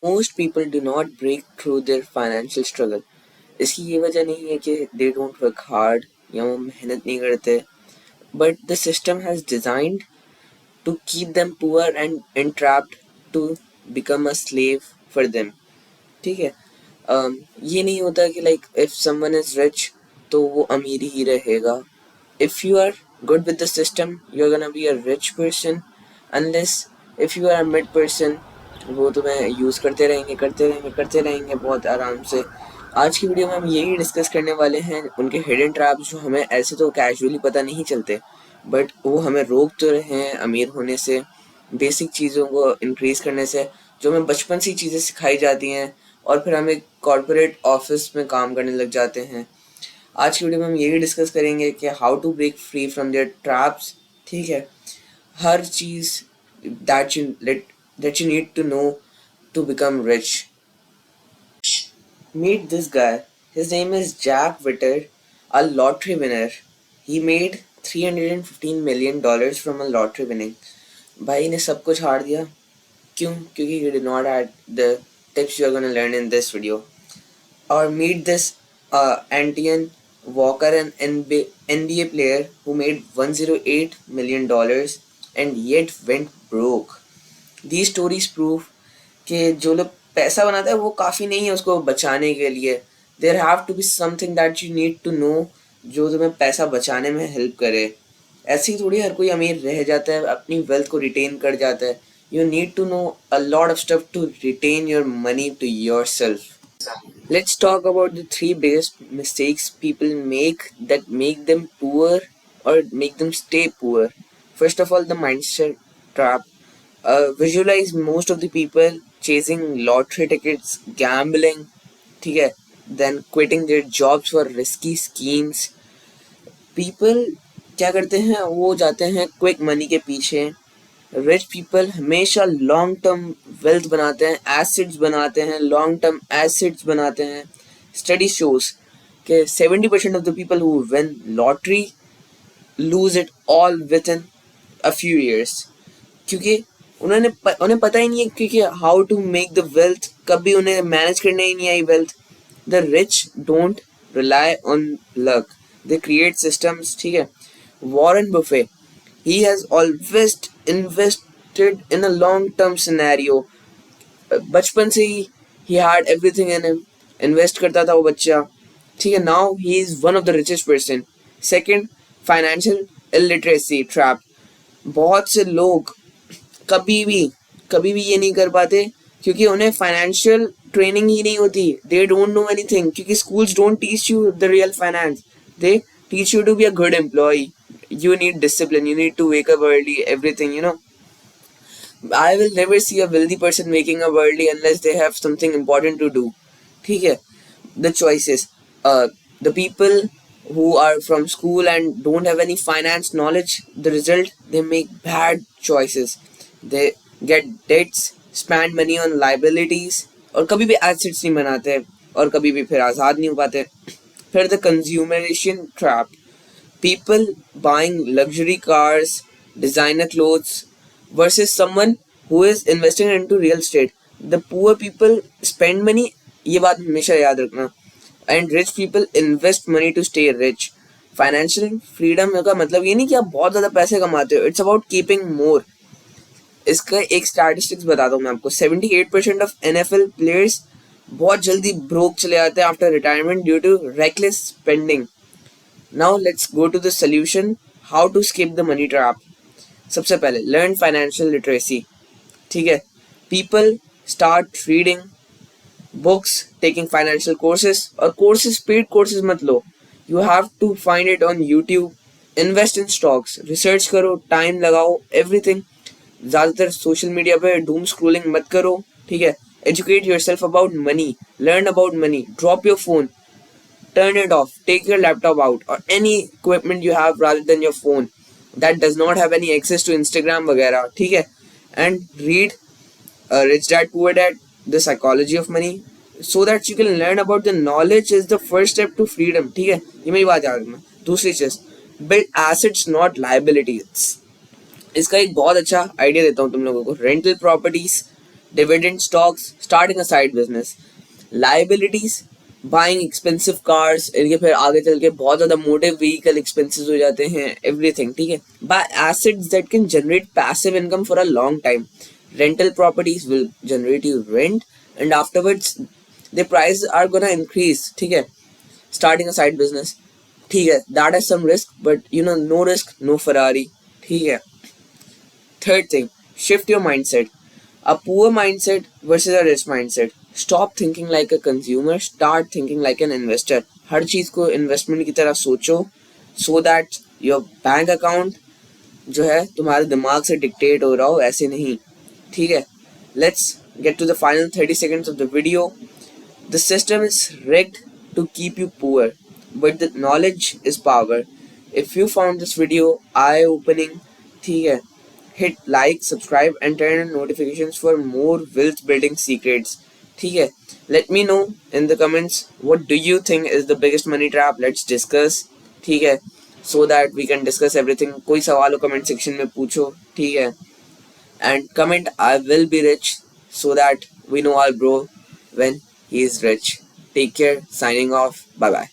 Most people do not break through their financial struggle. इसकी ये वजह नहीं है कि they don't work hard या वो मेहनत नहीं करते, but the system has designed to keep them poor and entrapped to become a slave for them. ठीक है. ये नहीं होता कि like if someone is rich तो वो अमीर ही रहेगा. If you are good with the system, you're gonna be a rich person, unless if you are a mid person, वो तुम्हें यूज़ करते रहेंगे बहुत आराम से. आज की वीडियो में हम यही डिस्कस करने वाले हैं उनके हिडन ट्रैप्स जो हमें ऐसे तो कैजुअली पता नहीं चलते, बट वो हमें रोक तो रहे हैं अमीर होने से, बेसिक चीज़ों को इंक्रीज़ करने से, जो हमें बचपन से चीज़ें सिखाई जाती हैं और फिर हम एक कॉर्पोरेट ऑफिस में काम करने लग जाते हैं. आज की वीडियो में हम यही डिस्कस करेंगे कि how to break free from their traps. ठीक है, हर चीज़ that you need to know to become rich. Meet this guy. His name is Jack Witter, a lottery winner. He made $315 million from a lottery winning. भाई ने सब कुछ हार दिया. क्यों? क्योंकि he did not add the tips you are going to learn in this video. Or meet this Antian Walker, an NBA player who made $108 million and yet went broke. These stories prove कि जो लोग पैसा बनाता है वो काफ़ी नहीं है उसको बचाने के लिए. There have to be something that you need to know जो तुम्हें पैसा बचाने में हेल्प करे. ऐसे ही थोड़ी हर कोई अमीर रह जाता है, अपनी वेल्थ को रिटेन कर जाता है. You need to know a lot of stuff to retain your money to yourself. Let's talk about the three biggest mistakes people make that make them poor or make them stay poor. First of all, the mindset trap. Visualize most of the people chasing lottery tickets, gambling, ठीक है, then quitting their jobs for risky schemes. People क्या करते हैं, वो जाते हैं quick money के पीछे. रिच पीपल हमेशा लॉन्ग टर्म वेल्थ बनाते हैं, एसेट्स बनाते हैं, लॉन्ग टर्म एसेट्स बनाते हैं. स्टडी शोज कि 70% of the people who win lottery lose it all within a few years, क्योंकि उन्हें पता ही नहीं है क्योंकि how to make the wealth. कभी उन्हें मैनेज करने ही नहीं आई wealth. The rich don't rely on luck, they create systems. ठीक है. Warren Buffett, he has always invested in a long term scenario. बचपन से ही he had everything in him. Invest करता था वो बच्चा. ठीक है. now he is one of the richest person. Second, financial illiteracy trap. बहुत से लोग कभी भी ये नहीं कर पाते क्योंकि उन्हें फाइनेंशियल ट्रेनिंग ही नहीं होती. दे डोंट नो एनीथिंग क्योंकि schools don't teach you the real finance. They teach you to be a good employee. You need discipline, you need to wake up early, everything, you know. I will never see a wealthy person waking up early unless they have something important to do. ठीक है. The choices, the people who are from school and don't have any finance knowledge, the result, they make bad choices. They get debts, spend money on liabilities, और कभी भी assets नहीं बनाते और कभी भी फिर आज़ाद नहीं हो पाते. फिर the consumeration trap. People buying luxury cars, designer clothes versus someone who is investing into real estate. The poor people spend money, ये बात हमेशा याद रखना, and rich people invest money to stay rich. Financial freedom का मतलब ये नहीं कि आप बहुत ज़्यादा पैसे कमाते हो. It's about keeping more. इसका एक स्टैटिस्टिक्स बताता हूँ मैं आपको. 78% ऑफ NFL प्लेयर्स बहुत जल्दी ब्रोक चले जाते हैं after retirement due to reckless spending. Now let's go to the solution, how to escape the money trap. सबसे पहले learn financial literacy. ठीक है. People start reading books, taking financial courses, और courses paid courses मत लो. You have to find it on YouTube. Invest in stocks, research करो, time लगाओ, everything. ज़्यादातर social media पे doom scrolling मत करो. ठीक है. Educate yourself about money, learn about money, drop your phone. Turn it off. Take your laptop out or any equipment you have rather than your phone that does not have any access to Instagram वगैरह. ठीक है. And read Rich Dad Poor Dad, The Psychology of Money, so that you can learn about the knowledge is the first step to freedom. ठीक है. ये मेरी बात याद रखना. दूसरी चीज, build assets not liabilities. इसका एक बहुत अच्छा आइडिया देता हूँ तुम लोगों को. Rental properties, Dividend stocks, starting a side business. Liabilities, buying expensive cars, इनके फिर आगे चल के बहुत ज़्यादा मोटिव व्हीकल एक्सपेंसेस हो जाते हैं, एवरीथिंग, ठीक है. Buy assets that can generate passive income for a long time. Rental properties will generate you rent and afterwards the price are gonna increase, ठीक है. स्टार्टिंग अ साइड बिजनेस, ठीक है, that has some risk but you know no risk no Ferrari, ठीक है. Third thing, shift your mindset. A poor mindset versus a rich mindset. Stop thinking like a consumer, start thinking like an investor. हर चीज़ को investment की तरह सोचो, so that your bank account जो है तुम्हारे दिमाग से डिक्टेट हो रहा हो, ऐसे नहीं, ठीक है. Let's get to the final 30 seconds of the video. The system is rigged to keep you poor, but the knowledge is power. If you found this video eye-opening, ठीक है, hit like, subscribe and turn on notifications for more wealth building secrets, ठीक है. Let me know in the comments what do you think is the biggest money trap. Let's discuss, ठीक है, so that we can discuss everything. कोई सवाल हो comment section में पूछो, ठीक है. And comment I will be rich so that we know our bro when he is rich. Take care, signing off, bye bye.